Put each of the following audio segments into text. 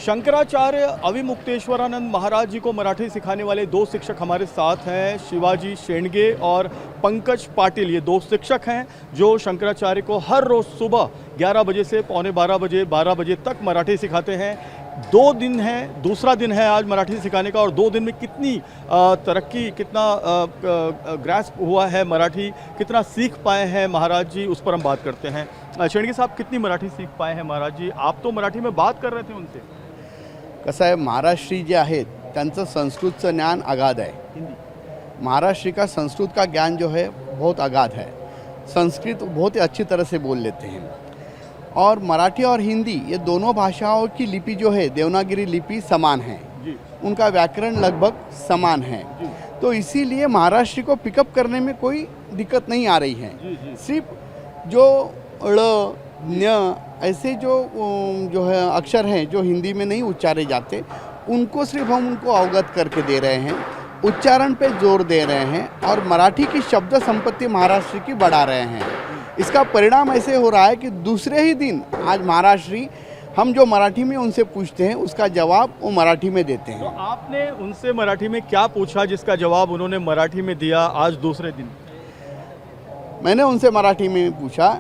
शंकराचार्य अविमुक्तेश्वरानंद महाराज जी को मराठी सिखाने वाले दो शिक्षक हमारे साथ हैं, शिवाजी शेंडगे और पंकज पाटिल। ये दो शिक्षक हैं जो शंकराचार्य को हर रोज़ सुबह 11 बजे से पौने 12 बजे तक मराठी सिखाते हैं। 2 दिन है, दूसरा दिन है आज मराठी सिखाने का, और 2 दिन में कितनी तरक्की, कितना ग्रास्प हुआ है मराठी, कितना सीख पाए हैं महाराज जी, उस पर हम बात करते हैं। शेंडगे साहब, कितनी मराठी सीख पाए हैं महाराज जी? आप तो मराठी में बात कर रहे थे उनसे। कसं आहे, महाराष्ट्री जे आहेत त्यांचं संस्कृतचं ज्ञान अगाध है। महाराष्ट्री का संस्कृत का ज्ञान जो है बहुत अगाध है। संस्कृत बहुत ही अच्छी तरह से बोल लेते हैं, और मराठी और हिंदी ये दोनों भाषाओं की लिपि जो है देवनागरी लिपि समान है, उनका व्याकरण लगभग समान है। तो इसीलिए महाराष्ट्री को पिकअप करने में कोई दिक्कत नहीं आ रही है। सिर्फ जो ळ न्य ऐसे जो है अक्षर हैं जो हिंदी में नहीं उच्चारे जाते, उनको सिर्फ हम उनको अवगत करके दे रहे हैं, उच्चारण पे जोर दे रहे हैं, और मराठी की शब्द संपत्ति महाराष्ट्र की बढ़ा रहे हैं। इसका परिणाम ऐसे हो रहा है कि दूसरे ही दिन आज महाराष्ट्री हम जो मराठी में उनसे पूछते हैं उसका जवाब वो मराठी में देते हैं। तो आपने उनसे मराठी में क्या पूछा जिसका जवाब उन्होंने मराठी में दिया आज दूसरे दिन? मैंने उनसे मराठी में पूछा,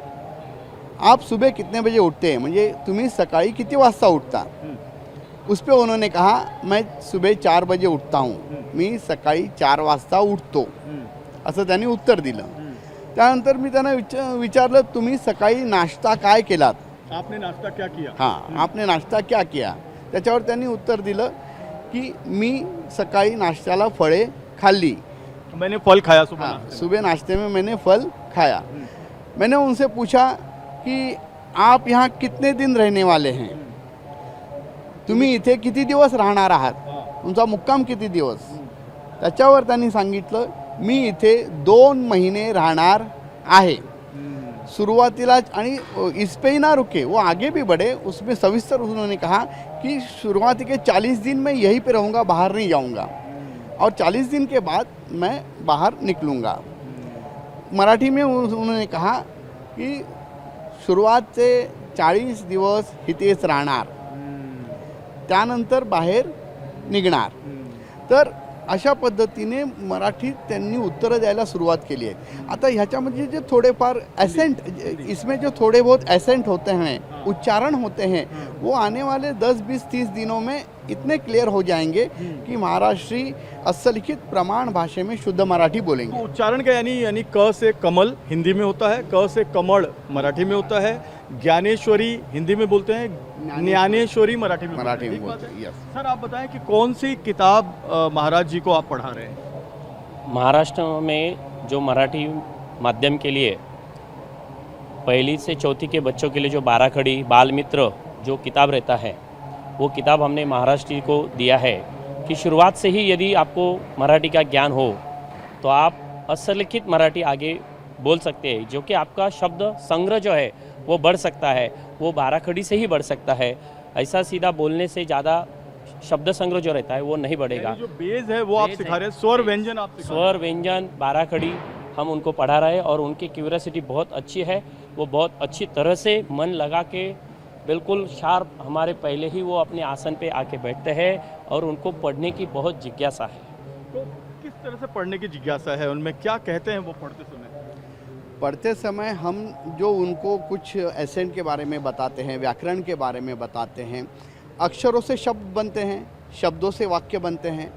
आप सुबह कितने बजे उठते हैं, म्हणजे तुम्ही सकाळी किती वाजता उठता? उस पर उन्होंने कहा, मैं सुबह 4 बजे उठता हूँ, मी सकाळी 4 वाजता उठतो, असं त्यांनी उत्तर दिलं। त्यानंतर मी त्यांना विचारलं, तुम्ही सकाळी नाश्ता काय केलात? आपने नाश्ता क्या किया? हाँ, आपने नाश्ता क्या किया? त्याच्यावर त्यांनी उत्तर दिलं की मी सकाळी नाश्त्याला फळे खाल्ली। मैंने फल खाया सुबह। हाँ, सुबह नाश्ते में मैंने फल खाया। मैंने उनसे पूछा कि आप यहाँ कितने दिन रहने वाले हैं, तुम्ही इथे किती दिवस राहणार आहात, तुमचा मुक्काम किती दिवस? त्याच्यावर त्यांनी सांगितलं, मी इथे 2 महीने राहणार आहे। शुरुआतीलाच, आणि इस पे ही ना रुके, वो आगे भी बढ़े, उसमें सविस्तर उन्होंने कहा कि शुरुआती के 40 दिन मैं यहीं पे रहूँगा, बाहर नहीं जाऊँगा, और 40 दिन के बाद मैं बाहर निकलूँगा। मराठी में उन्होंने कहा कि सुरुवात से 40 दिवस इथेच राहणार, त्यानंतर बाहेर निघणार। तर अशा पद्धतीने मराठीत त्यांनी उत्तरं द्यायला सुरुवात केली आहे। आता ह्याच्यामध्ये जे थोडेफार ॲसेंट, इसमें जो थोड़े बहुत एसेंट होते हैं, उच्चारण होते हैं, वो आने वाले 10, 20, 30 दिनों में इतने क्लियर हो जाएंगे कि महाराष्ट्री असलिखित प्रमाण भाषा में शुद्ध मराठी बोलेंगे। तो उच्चारण का यानी क से कमल हिंदी में होता है, क से कमल मराठी में होता है, ज्ञानेश्वरी हिंदी में बोलते हैं, ज्ञानेश्वरी मराठी में बोलते हैं। यस सर, आप बताएं कि कौन सी किताब महाराज जी को आप पढ़ा रहे हैं? महाराष्ट्र में जो मराठी माध्यम के लिए 1ली से 4th के बच्चों के लिए जो 12 खड़ी बाल मित्र जो किताब रहता है, वो किताब हमने महाराष्ट्र को दिया है कि शुरुआत से ही यदि आपको मराठी का ज्ञान हो तो आप असलिखित मराठी आगे बोल सकते हैं, जो कि आपका शब्द संग्रह जो है वो बढ़ सकता है, वो 12 खड़ी से ही बढ़ सकता है। ऐसा सीधा बोलने से ज़्यादा शब्द संग्रह जो रहता है वो नहीं बढ़ेगा। जो बेस है वो आप सिखा रहे हैं, स्वर व्यंजन आप सिखा रहे हैं। स्वर व्यंजन 12 खड़ी हम उनको पढ़ा रहे हैं, और उनकी क्यूरियोसिटी बहुत अच्छी है, वो बहुत अच्छी तरह से मन लगा के बिल्कुल शार्प हमारे पहले ही वो अपने आसन पे आके बैठते हैं, और उनको पढ़ने की बहुत जिज्ञासा है। तो किस तरह से पढ़ने की जिज्ञासा है उनमें, क्या कहते हैं वो पढ़ते समय? पढ़ते समय हम जो उनको कुछ एसेंट के बारे में बताते हैं, व्याकरण के बारे में बताते हैं, अक्षरों से शब्द बनते हैं, शब्दों से वाक्य बनते हैं।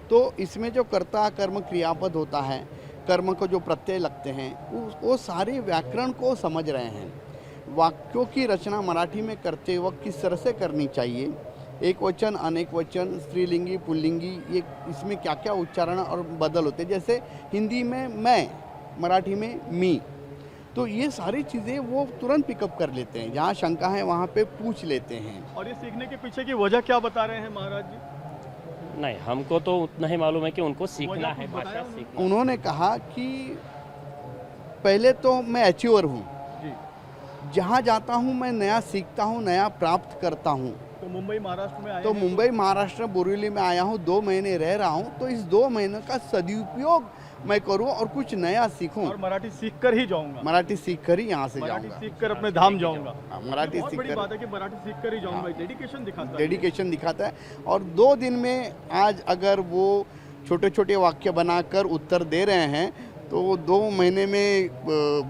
तो इसमें जो कर्ता कर्म क्रियापद होता है, कर्म को जो प्रत्यय लगते हैं, वो सारे व्याकरण को समझ रहे हैं। वाक्यों की रचना मराठी में करते वक्त किस तरह से करनी चाहिए, एक वचन, अनेक वचन, स्त्रीलिंगी, पुल्लिंगी, ये इसमें क्या क्या उच्चारण और बदल होते हैं। जैसे हिंदी में मैं, मराठी में मी, तो ये सारी चीज़ें वो तुरंत पिकअप कर लेते हैं, जहाँ शंका है वहाँ पे पूछ लेते हैं। और ये सीखने के पीछे की वजह क्या बता रहे हैं महाराज जी? नहीं, हमको तो उतना ही मालूम है कि उनको सीखना है, भाषा सीखना। उन्होंने कहा कि पहले तो मैं अचीवर हूँ, जहाँ जाता हूँ मैं नया सीखता हूँ, नया प्राप्त करता हूँ। तो मुंबई महाराष्ट्र में आए तो हैं मुंबई महाराष्ट्र बोरीवली में आया हूँ, 2 महीने रह रहा हूँ, तो इस 2 महीने का सदुपयोग मैं करूँ और कुछ नया सीखूं। और मराठी सीख कर ही जाऊंगा। मराठी सीख कर ही यहाँ से मराठी जाऊँगा। सीख कर अपने धाम जाऊंगा। मराठी बहुत सीख बड़ी कर बात है कि मराठी सीख कर ही जाऊंगा। डेडिकेशन दिखाता है। डेडिकेशन दिखाता है। और 2 दिन में आज अगर वो छोटे छोटे वाक्य बनाकर उत्तर दे रहे हैं तो 2 महीने में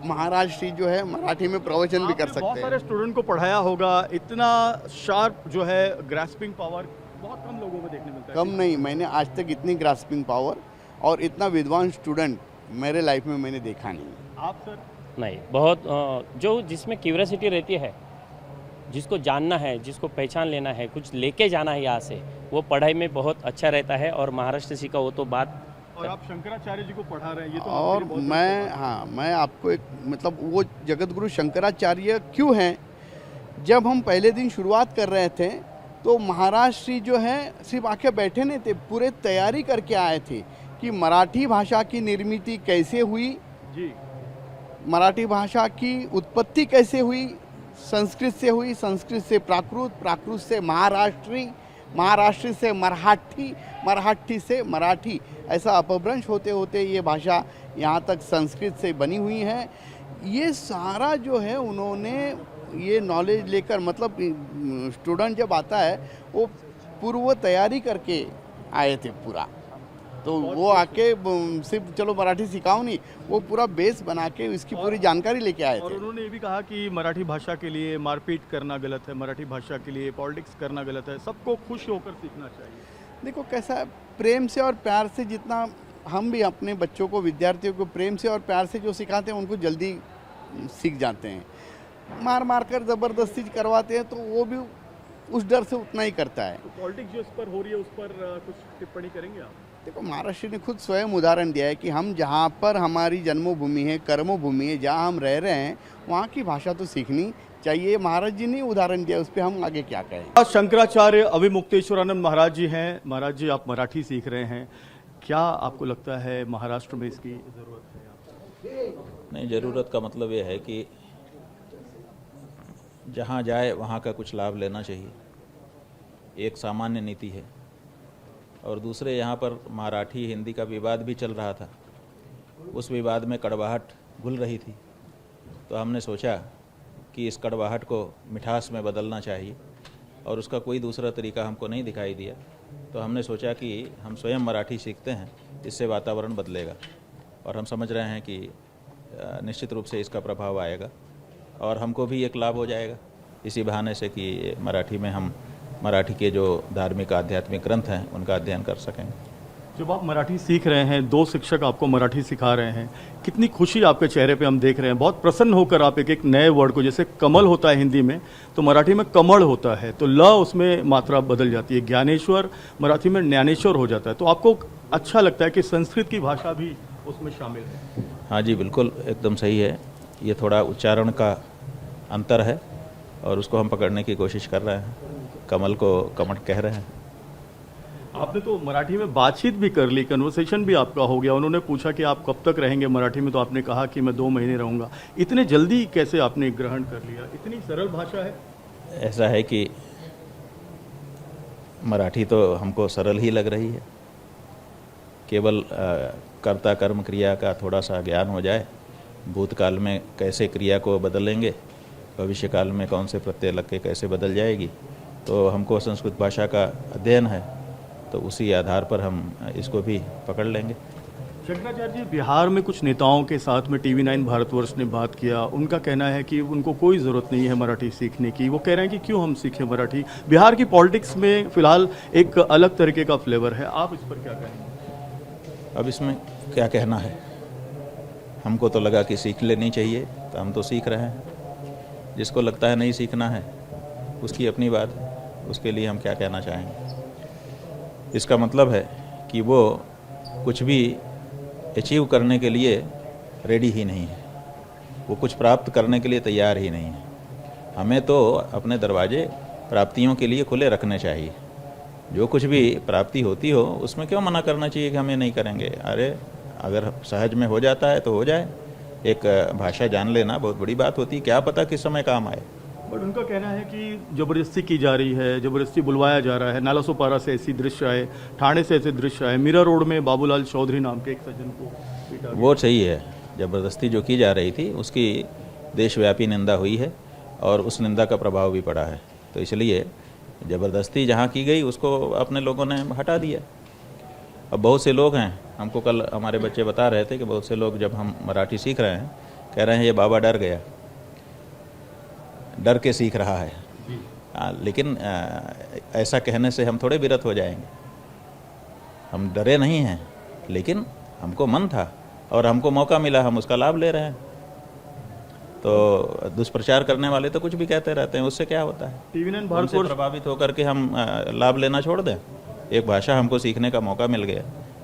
महाराष्ट्री जो है मराठी में प्रवचन भी कर आपने बहुत सकते सारे हैं। स्टूडेंट को पढ़ाया होगा, इतना शार्प जो है ग्रास्पिंग पावर बहुत कम लोगों में देखने मिलता है। कम नहीं, मैंने आज तक इतनी ग्रास्पिंग पावर और इतना विद्वान स्टूडेंट मेरे लाइफ में मैंने देखा नहीं। आप सर? नहीं, बहुत जो जिसमें क्यूरियोसिटी रहती है, जिसको जानना है, जिसको पहचान लेना है, कुछ लेके जाना है यहाँ से, वो पढ़ाई में बहुत अच्छा रहता है। और महाराष्ट्र सीखा वो तो बात। और आप शंकराचार्य जी को पढ़ा रहे हैं, ये तो और आपके लिए बहुत मैं हाँ मैं आपको एक मतलब वो जगत गुरु शंकराचार्य क्यों हैं, जब हम पहले दिन शुरुआत कर रहे थे तो महाराष्ट्री जो है सिर्फ आके बैठे नहीं थे, पूरे तैयारी करके आए थे कि मराठी भाषा की निर्मित कैसे हुई, जी, मराठी भाषा की उत्पत्ति कैसे हुई, संस्कृत से हुई, संस्कृत से प्राकृत, प्राकृत से महाराष्ट्री, महाराष्ट्री से मराठी, मराठी से मराठी, ऐसा अपभ्रंश होते होते ये भाषा यहाँ तक संस्कृत से बनी हुई है। ये सारा जो है उन्होंने ये नॉलेज लेकर, मतलब स्टूडेंट जब आता है वो पूर्व तैयारी करके आए थे पूरा, तो वो आके सिर्फ चलो मराठी सिखाओ नहीं, वो पूरा बेस बना के इसकी पूरी जानकारी लेके आए और थे। उन्होंने ये भी कहा कि मराठी भाषा के लिए मारपीट करना गलत है, मराठी भाषा के लिए पॉलिटिक्स करना गलत है, सबको खुश होकर सीखना चाहिए। देखो कैसा है, प्रेम से और प्यार से जितना हम भी अपने बच्चों को, विद्यार्थियों को प्रेम से और प्यार से जो सिखाते हैं उनको जल्दी सीख जाते हैं। मार मार कर ज़बरदस्ती करवाते हैं तो वो भी उस डर से उतना ही करता है। तो पॉलिटिक्स जो इस पर हो रही है उस पर कुछ टिप्पणी करेंगे आप? देखो महाराष्ट्र ने खुद स्वयं उदाहरण दिया है कि हम जहाँ पर हमारी जन्मभूमि है, कर्मभूमि है, जहाँ हम रह रहे हैं वहाँ की भाषा तो सीखनी चाहिए। महाराज जी ने उदाहरण दिया, उस पर हम आगे क्या कहें। शंकराचार्य अविमुक्तेश्वरानंद महाराज जी हैं। महाराज जी, आप मराठी सीख रहे हैं, क्या आपको लगता है महाराष्ट्र में इसकी ज़रूरत है? नहीं, ज़रूरत का मतलब ये है कि जहाँ जाए वहाँ का कुछ लाभ लेना चाहिए, एक सामान्य नीति है। और दूसरे, यहाँ पर मराठी हिंदी का विवाद भी चल रहा था, उस विवाद में कड़वाहट घुल रही थी, तो हमने सोचा कि इस कड़वाहट को मिठास में बदलना चाहिए और उसका कोई दूसरा तरीका हमको नहीं दिखाई दिया। तो हमने सोचा कि हम स्वयं मराठी सीखते हैं, इससे वातावरण बदलेगा और हम समझ रहे हैं कि निश्चित रूप से इसका प्रभाव आएगा और हमको भी एक लाभ हो जाएगा इसी बहाने से कि मराठी में हम मराठी के जो धार्मिक आध्यात्मिक ग्रंथ हैं उनका अध्ययन कर सकेंगे। जब आप मराठी सीख रहे हैं, 2 शिक्षक आपको मराठी सिखा रहे हैं, कितनी खुशी आपके चेहरे पे हम देख रहे हैं। बहुत प्रसन्न होकर आप एक एक नए वर्ड को, जैसे कमल होता है हिंदी में, तो मराठी में कमल होता है, तो ल उसमें मात्रा बदल जाती है। ज्ञानेश्वर मराठी में ज्ञानेश्वर हो जाता है। तो आपको अच्छा लगता है कि संस्कृत की भाषा भी उसमें शामिल है? हाँ जी, बिल्कुल एकदम सही है। ये थोड़ा उच्चारण का अंतर है और उसको हम पकड़ने की कोशिश कर रहे हैं। कमल को कमट कह रहे हैं। आपने तो मराठी में बातचीत भी कर ली, कन्वर्सेशन भी आपका हो गया। उन्होंने पूछा कि आप कब तक रहेंगे मराठी में, तो आपने कहा कि मैं 2 महीने रहूंगा। इतने जल्दी कैसे आपने ग्रहण कर लिया? इतनी सरल भाषा है। ऐसा है कि मराठी तो हमको सरल ही लग रही है, केवल कर्ता कर्म क्रिया का थोड़ा सा ज्ञान हो जाए, भूतकाल में कैसे क्रिया को बदलेंगे, भविष्य काल में कौन से प्रत्यय लग के कैसे बदल जाएगी, तो हमको संस्कृत भाषा का अध्ययन है, तो उसी आधार पर हम इसको भी पकड़ लेंगे। शंकराचार्य जी, बिहार में कुछ नेताओं के साथ में TV9 भारतवर्ष ने बात किया। उनका कहना है कि उनको कोई ज़रूरत नहीं है मराठी सीखने की। वो कह रहे हैं कि क्यों हम सीखें मराठी। बिहार की पॉलिटिक्स में फ़िलहाल एक अलग तरीके का फ्लेवर है। आप इस पर क्या कहेंगे? अब इसमें क्या कहना है, हमको तो लगा कि सीख लेनी चाहिए, तो हम तो सीख रहे हैं। जिसको लगता है नहीं सीखना है उसकी अपनी बात है, उसके लिए हम क्या कहना चाहेंगे। इसका मतलब है कि वो कुछ भी अचीव करने के लिए रेडी ही नहीं है, वो कुछ प्राप्त करने के लिए तैयार ही नहीं है। हमें तो अपने दरवाजे प्राप्तियों के लिए खुले रखने चाहिए। जो कुछ भी प्राप्ति होती हो उसमें क्यों मना करना चाहिए कि हमें नहीं करेंगे। अरे अगर सहज में हो जाता है तो हो जाए, एक भाषा जान लेना बहुत बड़ी बात होती है, क्या पता किस समय काम आए। बट उनका कहना है कि जबरदस्ती की जा रही है, जबरदस्ती बुलवाया जा रहा है। नालासोपारा से ऐसी दृश्य आए, ठाणे से ऐसे दृश्य आए, मीरा रोड में बाबूलाल चौधरी नाम के एक सज्जन को पीटा गया। वो सही है, ज़बरदस्ती जो की जा रही थी उसकी देशव्यापी निंदा हुई है और उस निंदा का प्रभाव भी पड़ा है। तो इसलिए ज़बरदस्ती जहाँ की गई उसको अपने लोगों ने हटा दिया। अब बहुत से लोग हैं, हमको कल हमारे बच्चे बता रहे थे कि बहुत से लोग जब हम मराठी सीख रहे हैं कह रहे हैं ये बाबा डर गया, डर के सीख रहा है। लेकिन ऐसा कहने से हम थोड़े विरत हो जाएंगे। हम डरे नहीं हैं, लेकिन हमको मन था और हमको मौका मिला, हम उसका लाभ ले रहे हैं। तो दुष्प्रचार करने वाले तो कुछ भी कहते रहते हैं, उससे क्या होता है? टीवी9 उनसे भारतवर्ष प्रभावित होकर के हम लाभ लेना छोड़ दें? एक भाषा हमको सीखने का मौका मिल गया,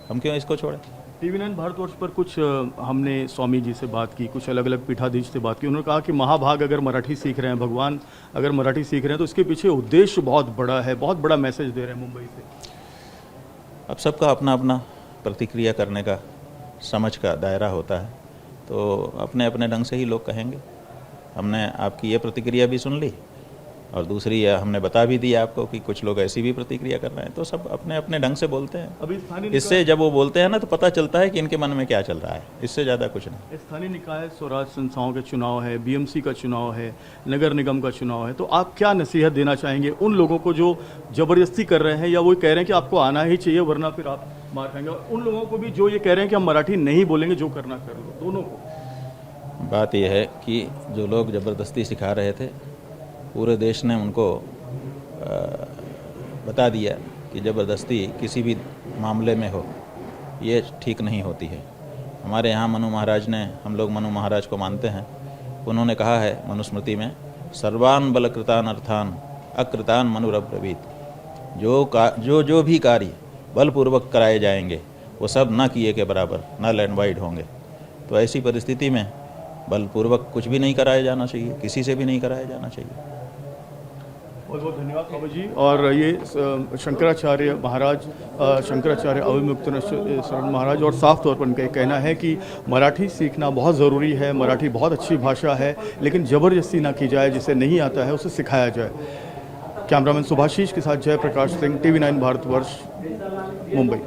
हम क्यों इसको छोड़ें? टीवी9 भारतवर्ष पर कुछ हमने स्वामी जी से बात की, कुछ अलग अलग पीठाधीश से बात की। उन्होंने कहा कि महाभाग अगर मराठी सीख रहे हैं, भगवान अगर मराठी सीख रहे हैं तो इसके पीछे उद्देश्य बहुत बड़ा है, बहुत बड़ा मैसेज दे रहे हैं मुंबई से। अब सबका अपना अपना प्रतिक्रिया करने का समझ का दायरा होता है, तो अपने अपने ढंग से ही लोग कहेंगे। हमने आपकी ये प्रतिक्रिया भी सुन ली और दूसरी हमने बता भी दिया आपको कि कुछ लोग ऐसी भी प्रतिक्रिया कर रहे हैं। तो सब अपने अपने ढंग से बोलते हैं। अभी स्थानीय इससे जब वो बोलते हैं ना तो पता चलता है कि इनके मन में क्या चल रहा है, इससे ज़्यादा कुछ नहीं। स्थानीय निकाय स्वराज संस्थाओं के चुनाव है, बीएमसी का चुनाव है, नगर निगम का चुनाव है, तो आप क्या नसीहत देना चाहेंगे उन लोगों को जो जबरदस्ती कर रहे हैं या वो कह रहे हैं कि आपको आना ही चाहिए वरना फिर आप मार खाएंगे, और उन लोगों को भी जो ये कह रहे हैं कि हम मराठी नहीं बोलेंगे, जो करना कर लो, दोनों को? बात यह है कि जो लोग ज़बरदस्ती सिखा रहे थे, पूरे देश ने उनको बता दिया कि ज़बरदस्ती किसी भी मामले में हो ये ठीक नहीं होती है। हमारे यहाँ मनु महाराज ने, हम लोग मनु महाराज को मानते हैं, उन्होंने कहा है मनुस्मृति में, सर्वान बलकृतान अर्थान अकृतान मनुरब्रवीत। जो भी कार्य बलपूर्वक कराए जाएंगे वो सब न किए के बराबर, नल एंड वाइड होंगे। तो ऐसी परिस्थिति में बलपूर्वक कुछ भी नहीं कराया जाना चाहिए, किसी से भी नहीं कराया जाना चाहिए। बहुत बहुत धन्यवाद बाबा जी। और ये शंकराचार्य महाराज, शंकराचार्य अविमुक्तेश्वर महाराज, और साफ तौर पर उनका कहना है कि मराठी सीखना बहुत ज़रूरी है, मराठी बहुत अच्छी भाषा है, लेकिन ज़बरदस्ती ना की जाए, जिसे नहीं आता है उसे सिखाया जाए। कैमरामैन सुभाषीष के साथ जयप्रकाश सिंह, टीवी9 भारतवर्ष, मुंबई।